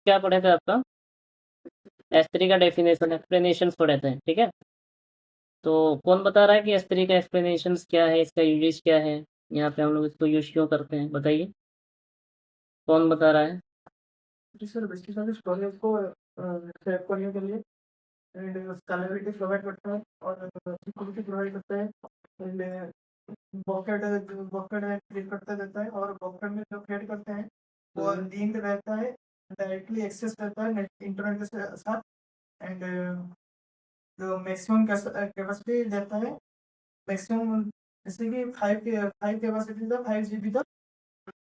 क्या पढ़े थे आपका S3 का डेफिनेशन एक्सप्लेनेशन पढ़े थे, ठीक है। तो कौन बता रहा है कि S3 का एक्सप्लेनेशन क्या है, इसका यूजेस क्या है, यहाँ पे हम लोग इसको यूज क्यों करते हैं, बताइए कौन बता रहा है। जी सर, बेसिकली स्टोरेज को सेव करने के लिए एंड स्केलेबिलिटी प्रोवाइड करता है और सिक्योरिटी प्रोवाइड करता है एंड बकेट क्रिएट करता देता है और बकेट में जो क्रिएट करते हैं वो लिंक रहता है, डायरेक्टली एक्सेस रहता है नेट इंटरनेट के साथ एंड जो मैक्सिमम कैपेसिटी देता है मैक्सिमम जैसे कि 5 कैपेसिटी था 5 GB तक।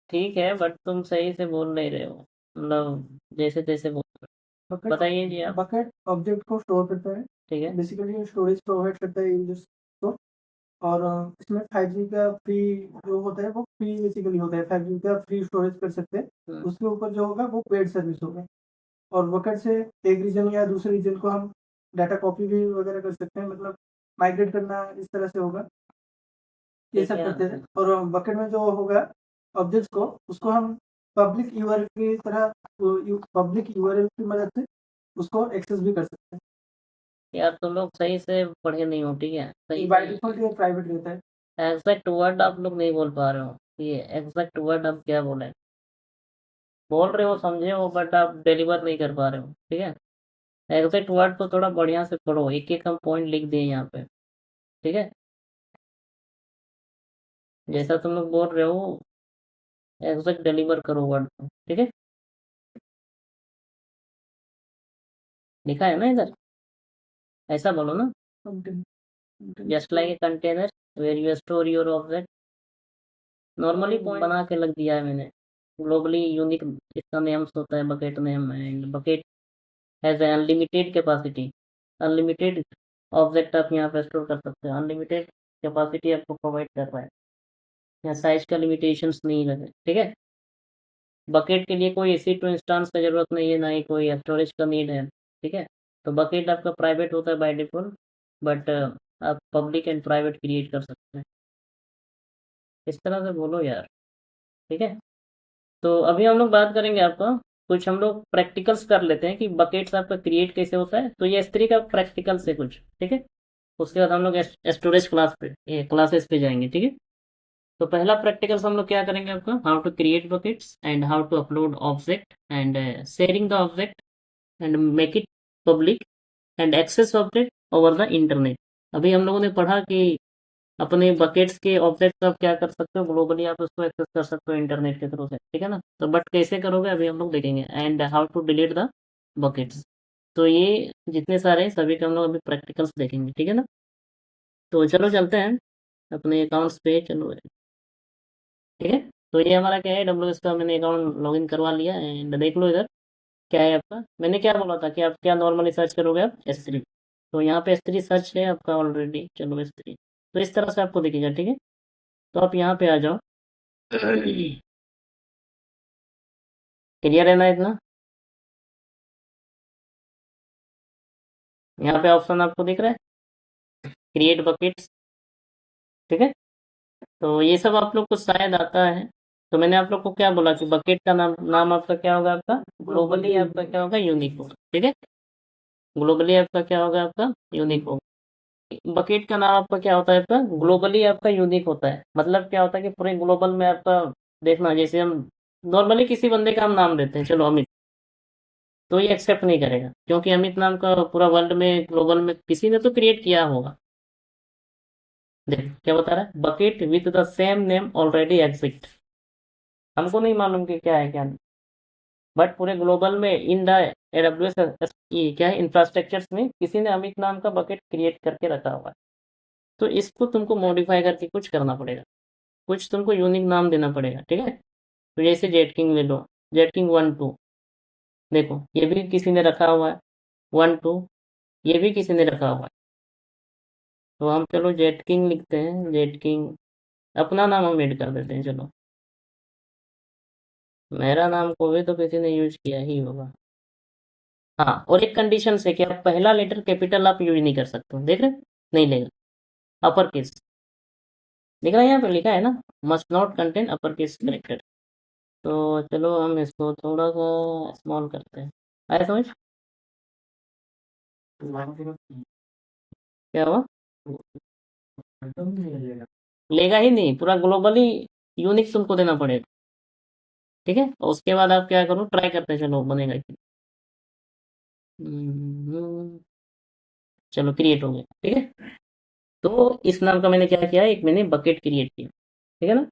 ठीक है बट तुम सही से बोल नहीं रहे हो, मतलब जैसे तैसे बोल रहे हो। बताइए जी आप। बकेट ऑब्जेक्ट को स्टोर करता है, ठीक है, बेसिकली स्टोरेज प्रोवाइड करता है यूजर्स को और इसमें 5G का फ्री जो होता है वो फ्री बेसिकली होता है, 5G का फ्री स्टोरेज कर सकते हैं। उसके ऊपर जो होगा वो पेड सर्विस होगा और बकेट से एक रीजन या दूसरे रीजन को हम डाटा कॉपी भी वगैरह कर सकते हैं, मतलब माइग्रेट करना इस तरह से होगा, ये सब करते थे। और बकेट में जो होगा ऑब्जेक्ट्स को उसको हम पब्लिक यूआरएल की तरह पब्लिक यूआरएल की मदद से उसको एक्सेस भी कर सकते हैं। यार तुम लोग सही से पढ़े नहीं हो, ठीक है, सही बाय डिफॉल्ट ये प्राइवेट रहता है। एग्जैक्ट वर्ड आप लोग नहीं बोल पा रहे हो, ये एग्जैक्ट वर्ड आप क्या बोले, बोल रहे हो समझे हो बट आप डिलीवर नहीं कर पा रहे हो, ठीक है। एग्जैक्ट वर्ड को थोड़ा बढ़िया से पढ़ो, एक एक हम पॉइंट लिख दिए यहाँ पे, ठीक है। जैसा तुम लोग बोल रहे हो एग्जैक्ट डिलीवर करो वर्ड को, ठीक है। लिखा है ना इधर, ऐसा बोलो ना, just like a container where you store your object. Normally point बना के लग दिया है मैंने। ग्लोबली यूनिक इसका नेम्स होता है bucket name and bucket has unlimited capacity. Unlimited object आप यहाँ पे स्टोर कर सकते हो, अनलिमिटेड कैपेसिटी आपको प्रोवाइड कर रहा है, यहाँ साइज का लिमिटेशंस नहीं लगे, ठीक है। बकेट के लिए कोई एसी टू इंस्टांस का जरूरत नहीं है, ना ही कोई स्टोरेज का नीड है, ठीक है। तो बकेट आपका प्राइवेट होता है बाय डिफॉल्ट, बट आप पब्लिक एंड प्राइवेट क्रिएट कर सकते हैं, इस तरह से बोलो यार, ठीक है। तो अभी हम लोग बात करेंगे आपका, कुछ हम लोग प्रैक्टिकल्स कर लेते हैं कि बकेट्स आपका क्रिएट कैसे होता है, तो ये S3 का प्रैक्टिकल से कुछ, ठीक है। उसके बाद हम लोग स्टोरेज क्लास पे ये क्लासेस पे जाएंगे, ठीक है। तो पहला प्रैक्टिकल्स हम लोग क्या करेंगे आपका, how to create buckets and how to upload object and sharing the object and make it public and access object over the internet. अभी हम लोगों ने पढ़ा कि अपने बकेट्स के ऑब्जेक्ट्स आप क्या कर सकते हो, ग्लोबली आप उसको एक्सेस कर सकते हो इंटरनेट के थ्रू से, ठीक है ना। तो बट कैसे करोगे अभी हम लोग देखेंगे, and how to delete the buckets. तो ये जितने सारे हैं सभी के हम लोग अभी प्रैक्टिकल्स देखेंगे, ठीक है ना। तो चलो चलते हैं अपने अकाउंट्स पे, चलो ठीक है। तो ये हमारा क्या है, WS का मैंने अकाउंट लॉगिन करवा लिया एंड देख लो इधर क्या है आपका। मैंने क्या बोला था कि आप क्या नॉर्मली सर्च करोगे आप S3, तो यहाँ पे S3 सर्च है आपका ऑलरेडी, चलो S3 तो इस तरह से आपको दिखेगा, ठीक है। तो आप यहाँ पे आ जाओ। क्लियर है ना इतना, यहाँ पे ऑप्शन आपको दिख रहा है क्रिएट बकेट्स, ठीक है। तो ये सब आप लोग को शायद आता है। तो मैंने आप लोग को क्या बोला कि बकेट का नाम आपका क्या होगा, आपका ग्लोबली आपका क्या होगा, यूनिक होगा, ठीक है। ग्लोबली आपका क्या होगा, आपका यूनिक होगा। बकेट का नाम आपका क्या होता है, आपका ग्लोबली आपका यूनिक होता है। मतलब क्या होता है कि पूरे ग्लोबल में आपका, देखना जैसे हम नॉर्मली किसी बंदे का हम नाम देते हैं, चलो अमित, तो ये एक्सेप्ट नहीं करेगा क्योंकि अमित नाम का पूरा वर्ल्ड में ग्लोबल में किसी ने तो क्रिएट किया होगा। देख क्या बता रहा है, bucket with the same name already exist. हमको नहीं मालूम कि क्या है क्या नहीं, बट पूरे ग्लोबल में इन द AWS क्या है इंफ्रास्ट्रक्चर्स में किसी ने अमित नाम का बकेट क्रिएट करके रखा हुआ है। तो इसको तुमको मॉडिफाई करके कुछ करना पड़ेगा, कुछ तुमको यूनिक नाम देना पड़ेगा, ठीक है। तो जैसे जेट किंग ले लो, जेट किंग 1 2, देखो ये भी किसी ने रखा हुआ है, 1 2 ये भी किसी ने रखा हुआ है। तो हम चलो जेट किंग लिखते हैं, जेट किंग अपना नाम हम ऐड कर देते हैं, चलो मेरा नाम को भी तो किसी ने यूज किया ही होगा। हाँ, और एक कंडीशन से कि आप पहला लेटर कैपिटल आप यूज नहीं कर सकते हो, देख रहे नहीं लेगा, अपर केस दिख रहा है यहाँ पे लिखा है ना, must not contain upper case character. तो चलो हम इसको थोड़ा सा स्मॉल करते हैं। आया समझ? क्या हुआ? लेगा ही नहीं, पूरा ग्लोबली यूनिक तुमको देना पड़ेगा। ठीक है, और उसके बाद आप क्या करो, ट्राई करते हैं, चलो बनेगा कि चलो क्रिएट हो गया। ठीक है, तो इस नाम का मैंने क्या किया, एक मैंने बकेट क्रिएट किया। ठीक है ना,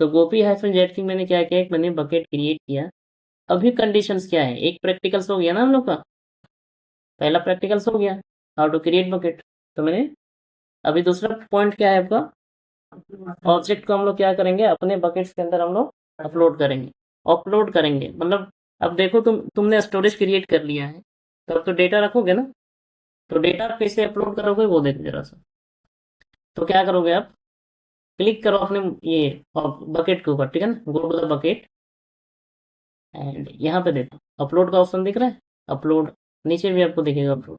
तो गोपी हाइफन जेड किंग मैंने क्या किया, एक मैंने बकेट क्रिएट किया। अभी कंडीशंस क्या है, एक प्रैक्टिकल्स हो गया ना हम लोग का, पहला प्रैक्टिकल्स हो गया हाउ टू क्रिएट बकेट। तो मैंने अभी दूसरा पॉइंट क्या है आपका, ऑब्जेक्ट को हम लोग क्या करेंगे, अपने बकेट्स के अंदर हम लोग अपलोड करेंगे। मतलब अब देखो, तुमने स्टोरेज क्रिएट कर लिया है, तो अब तो डेटा रखोगे ना, तो डेटा आप कैसे अपलोड करोगे वो देखो जरा सा। तो क्या करोगे आप, क्लिक करो अपने ये बकेट के ऊपर। ठीक है ना, go to the bucket and यहाँ पे देखो अपलोड का ऑप्शन दिख रहा है, अपलोड, नीचे भी आपको दिखेगा अपलोड,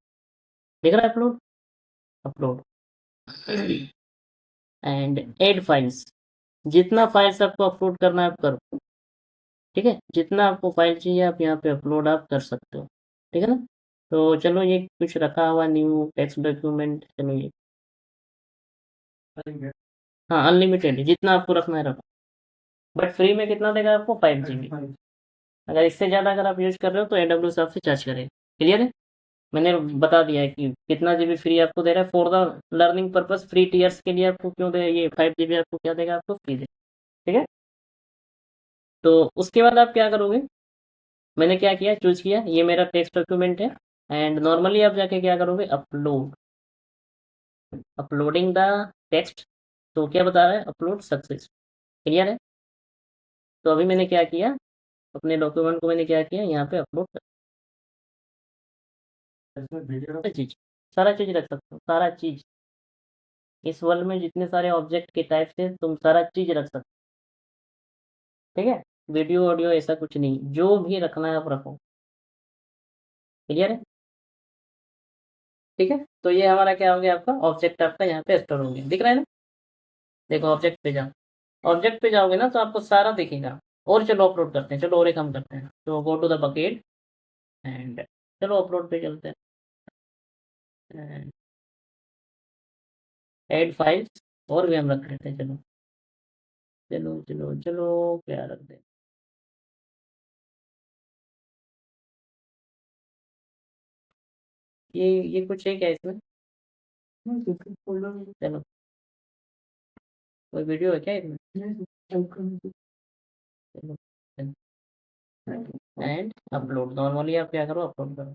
दिख रहा है upload, upload and add files. जितना फाइल्स आपको अपलोड करना है आप करो। ठीक है, जितना आपको फाइल चाहिए आप यहाँ पे अपलोड आप कर सकते हो। ठीक है ना, तो चलो ये कुछ रखा हुआ न्यू टेक्स्ट डॉक्यूमेंट, चलो ये, हाँ अनलिमिटेड, जितना आपको रखना है रखो, बट फ्री में कितना देगा आपको, 5 GB। अगर इससे ज़्यादा अगर आप यूज कर रहे हो तो AWS आपसे चार्ज करेगा। क्लियर है, मैंने बता दिया है कि कितना GB फ्री आपको दे रहा है for the learning purpose. Free tears के लिए आपको क्यों दे, ये 5 GB आपको क्या देगा, आपको फ्री दे। ठीक है, तो उसके बाद आप क्या करोगे, मैंने क्या किया, चूज किया, ये मेरा टेक्स्ट डॉक्यूमेंट है एंड नॉर्मली आप जाके क्या करोगे, अपलोडिंग द टेक्स्ट। तो क्या बता रहा है, अपलोड सक्सेस। क्लियर है, तो अभी मैंने क्या किया, अपने डॉक्यूमेंट को मैंने क्या किया, यहाँ पे अपलोड कर, चीज, सारा चीज रख सकते हो, सारा चीज, इस वर्ल्ड में जितने सारे ऑब्जेक्ट के टाइप थे तुम सारा चीज रख सकते हो। ठीक है, वीडियो ऑडियो ऐसा कुछ नहीं, जो भी रखना है आप रखो। क्लियर है, ठीक है, तो ये हमारा क्या हो गया, आपका ऑब्जेक्ट आपका यहाँ पे स्टोर हो गया, दिख रहा है ना। देखो ऑब्जेक्ट पे जाओ, ऑब्जेक्ट पे जाओगे ना तो आपको सारा दिखेगा। और चलो अपलोड करते हैं, चलो और एक हम करते हैं, तो go to the bucket and चलो अपलोड पे चलते हैं, ऐड फाइल्स, और भी हम रख लेते हैं, चलो चलो चलो चलो, क्या रख दें, ये कुछ है क्या इसमें, चलो कोई वीडियो है क्या इसमें, चलो एंड अपलोड, नॉर्मली आप क्या करो, अपलोड करो,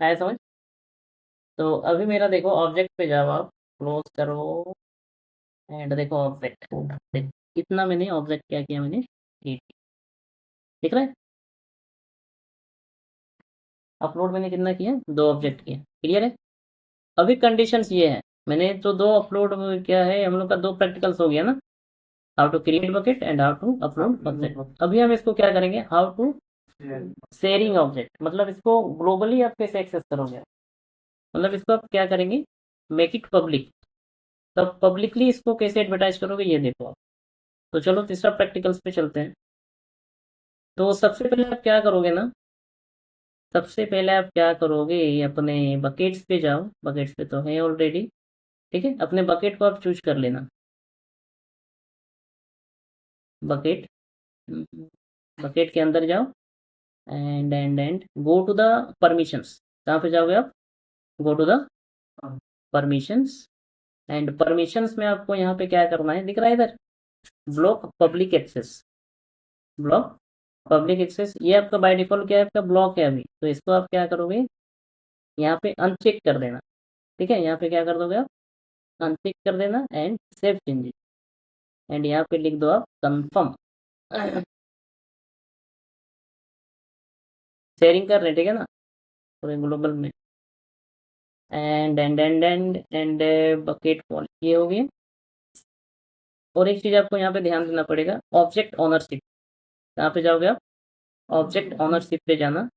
आया समझ। तो अभी मेरा देखो ऑब्जेक्ट पे जाओ आप, क्लोज करो एंड देखो ऑब्जेक्ट, कितना मैंने ऑब्जेक्ट क्या किया, मैंने 8, दिख रहा है, अपलोड मैंने कितना किया, 2 ऑब्जेक्ट किया। क्लियर है, अभी कंडीशंस ये है, मैंने तो 2 अपलोड किया है, हम लोग का 2 प्रैक्टिकल्स हो गया ना, how to create bucket and how to upload object. अभी हम इसको क्या करेंगे, हाउ टू शेयरिंग ऑब्जेक्ट, मतलब इसको ग्लोबली आप कैसे एक्सेस करोगे, मतलब इसको आप क्या करेंगे, मेक इट पब्लिक। तब पब्लिकली इसको कैसे एडवर्टाइज करोगे ये देखो आप। तो चलो तीसरा प्रैक्टिकल्स पे चलते हैं। तो सबसे पहले आप क्या करोगे ना, सबसे पहले आप क्या करोगे, अपने बकेट्स पे जाओ, बकेट्स पे तो है ऑलरेडी। ठीक है, अपने बकेट को आप चूज कर लेना, बकेट, बकेट के अंदर जाओ and go to the permissions. कहाँ पे जाओगे आप, go to the permissions and permissions में आपको यहाँ पे क्या करना है, दिख रहा है इधर, block public access, block public access, ये आपका बाय डिफॉल्ट क्या है, आपका ब्लॉक है अभी, तो इसको आप क्या करोगे, यहाँ पे अनचेक कर देना। ठीक है, यहाँ पे क्या कर दोगे आप, अनचेक कर देना एंड सेव चेंजेस एंड यहाँ पे लिख दो आप कंफर्म, शेयरिंग कर रहे हैं, ठीक है ना, पूरे ग्लोबल में एंड बकेट पॉलिसी ये हो गई। और एक चीज़ आपको यहाँ पे ध्यान देना पड़ेगा, ऑब्जेक्ट ओनरशिप, कहाँ पे जाओगे आप, ऑब्जेक्ट ओनरशिप पे जाना,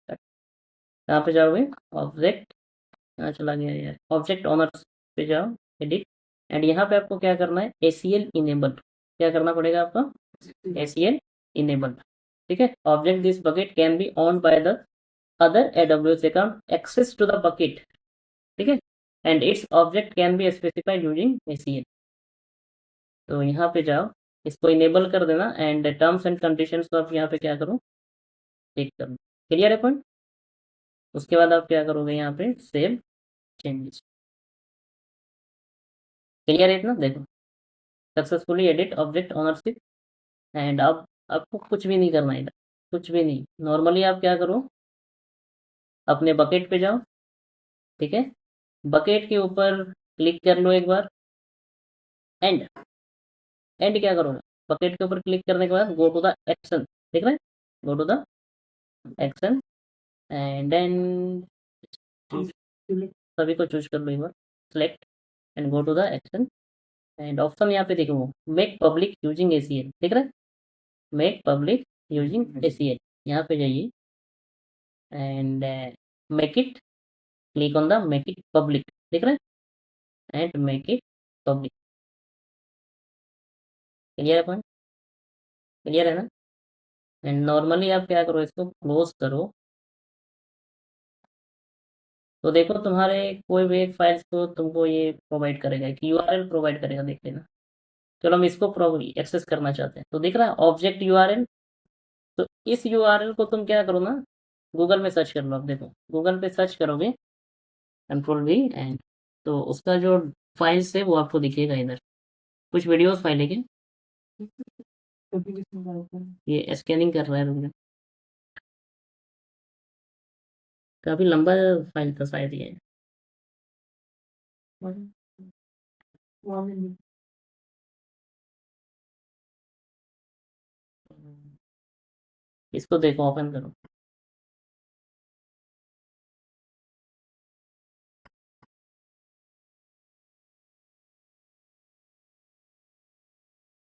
कहाँ पे जाओगे, ऑब्जेक्ट, चला गया यार, ऑब्जेक्ट ओनरशिप पे जाओ, एडिट एंड यहाँ पे आपको क्या करना है, ACL इनेबल, क्या करना पड़ेगा आपको, ACL इनेबल, ठीक है। Object this bucket can be on by the other AWS account access to the bucket, ठीक है, and it's object can be specified using ACL। तो यहाँ पे जाओ, इसको इनेबल कर देना एंड टर्म्स एंड कंडीशंस को आप यहाँ पे क्या करो, टिक कर लो। क्लियर है पॉइंट? उसके बाद आप क्या करोगे, यहाँ पे सेव चेंजेस। क्लियर है इतना? देखो, successfully edit object ownership. And अब आपको कुछ भी नहीं करना है इधर, कुछ भी नहीं। नॉर्मली आप क्या करो, अपने बकेट पे जाओ, ठीक है, बकेट के ऊपर क्लिक कर लो एक बार, एंड क्या करोगे, बकेट के ऊपर क्लिक करने के बाद गो टू द एक्शन, देख रहे हैं, go to the action and then सभी को चूज कर लो एक बार, select and go to the action and option यहाँ पे देखो, मेक पब्लिक यूजिंग ACL, देख रहे हैं, मेक पब्लिक यूजिंग ACL, यहाँ पे जाइए and make it, click on the make it public, देख रहे हैं, and make it public. Clear है पॉइंट? क्लियर है ना? एंड नॉर्मली आप क्या करो, इसको क्लोज करो। तो देखो, तुम्हारे कोई भी एक फाइल्स को तुमको ये प्रोवाइड करेगा, एक URL प्रोवाइड करेगा, देख लेना। चलो हम इसको एक्सेस करना चाहते हैं, तो दिख रहा है ऑब्जेक्ट URL। तो इस URL को तुम क्या करो ना, गूगल में सर्च कर लो। अब देखो, गूगल पे सर्च करोगे Ctrl+V एंड तो उसका जो फाइल्स है वो आपको दिखेगा इधर, कुछ वीडियोस फाइल है क्या, ये स्कैनिंग कर रहा है, रुक जा। काफी लंबा फाइल था शायद ये। इसको देखो, ओपन करो।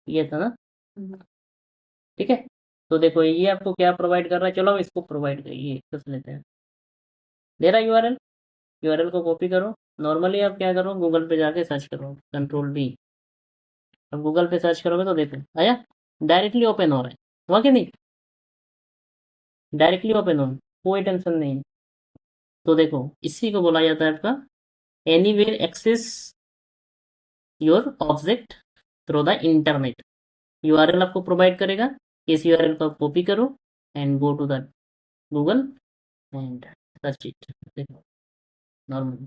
ये था ना, ठीक है। तो देखो, ये आपको क्या प्रोवाइड कर रहा है, चलो हम इसको प्रोवाइड करिए, कर लेते हैं। दे रहा है URL को कॉपी करो। नॉर्मली आप क्या करो, गूगल पे जाके सर्च करो, Ctrl+V। अब गूगल पे सर्च करोगे तो देखो आया, डायरेक्टली ओपन हो रहा है, हुआ कि नहीं, डायरेक्टली ओपन हो, कोई टेंशन नहीं। तो देखो, इसी को बोला जाता है आपका anywhere access your object through the internet. URL आपको प्रोवाइड करेगा, इस URL को कॉपी करो and go to the Google and search it. देखो नॉर्मल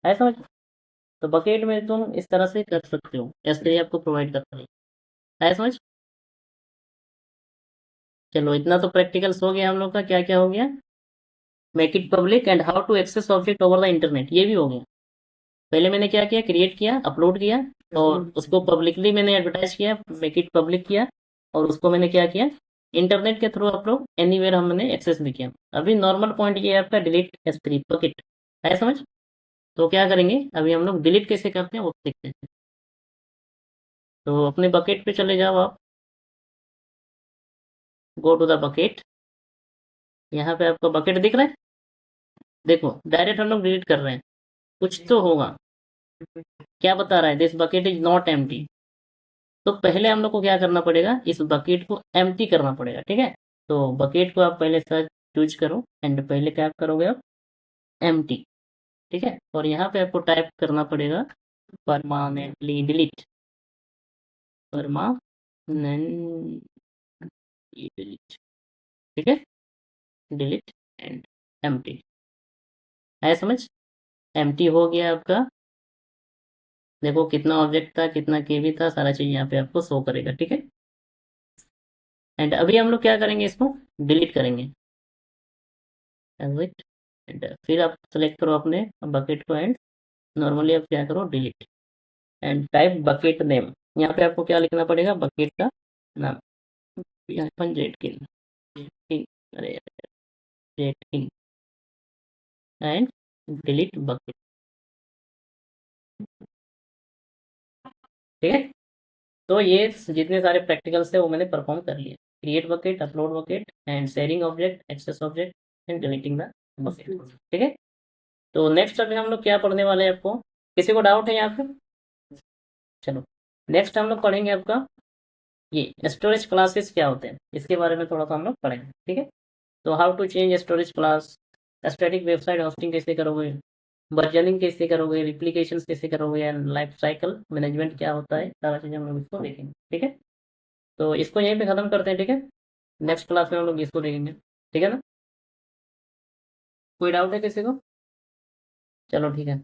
आया समझ? तो बकेट में तुम इस तरह से कर सकते हो, ऐसे आपको प्रोवाइड करता है। आया समझ? चलो, इतना तो प्रैक्टिकल्स हो गया हम लोग का। क्या क्या हो गया, make it public and how to access object over the internet, ये भी हो गया। पहले मैंने क्या किया, क्रिएट किया, अपलोड किया और उसको पब्लिकली मैंने एडवर्टाइज किया, मेक इट पब्लिक किया, और उसको मैंने क्या किया, इंटरनेट के थ्रू अपलोड एनीवेयर हमने एक्सेस भी किया। अभी नॉर्मल पॉइंट ये है आपका डिलीट S3 बकेट, है समझ? तो क्या करेंगे, अभी हम लोग डिलीट कैसे करते हैं वो देखते हैं। तो अपने बकेट पे चले जाओ आप, गो टू द बकेट। यहाँ पे आपको बकेट दिख रहा है, देखो डायरेक्ट हम लोग डिलीट कर रहे हैं, कुछ तो होगा। क्या बता रहा है, this bucket is not empty. तो पहले हम लोग को क्या करना पड़ेगा, इस बकेट को एम्प्टी करना पड़ेगा, ठीक है। तो बकेट को आप पहले सर्च चूज करो एंड पहले क्या करोगे आप, एम्प्टी, ठीक है। और यहाँ पे आपको टाइप करना पड़ेगा परमानेंटली डिलीट, परमानेंटली डिलीट, ठीक है, डिलीट एंड एम्प्टी। है समझ? एम्प्टी हो गया आपका। देखो कितना ऑब्जेक्ट था, कितना केबी था, सारा चीज यहाँ पे आपको शो करेगा, ठीक है। एंड अभी हम लोग क्या करेंगे, इसको डिलीट करेंगे, एग्जिट एंड फिर आप सेलेक्ट करो अपने बकेट को एंड नॉर्मली आप क्या करो, delete and type bucket name. यहाँ पे आपको क्या लिखना पड़ेगा, बकेट का नाम, जेटकिन, अरे जेटकिन एंड डिलीट बकेट, ठीक है। तो ये जितने सारे प्रैक्टिकल्स थे वो मैंने परफॉर्म कर लिए, create bucket, upload bucket and sharing object, access object and deleting the bucket, ठीक है। तो नेक्स्ट अभी हम लोग क्या पढ़ने वाले हैं आपको, किसी को डाउट है यहाँ पे? चलो नेक्स्ट हम लोग पढ़ेंगे आपका ये स्टोरेज क्लासेस क्या होते हैं, इसके बारे में थोड़ा सा हम लोग पढ़ेंगे, ठीक है। तो how to change storage class, static website hosting कैसे करोगे, वर्जनिंग कैसे करोगे, रिप्लिकेशन कैसे करोगे, एंड लाइफ साइकिल मैनेजमेंट क्या होता है, सारा चीज़ हम लोग इसको देखेंगे, ठीक है। तो इसको यहीं पे ख़त्म करते हैं, ठीक है। नेक्स्ट क्लास में हम लोग इसको देखेंगे, ठीक है ना। कोई डाउट है किसी को? चलो ठीक है।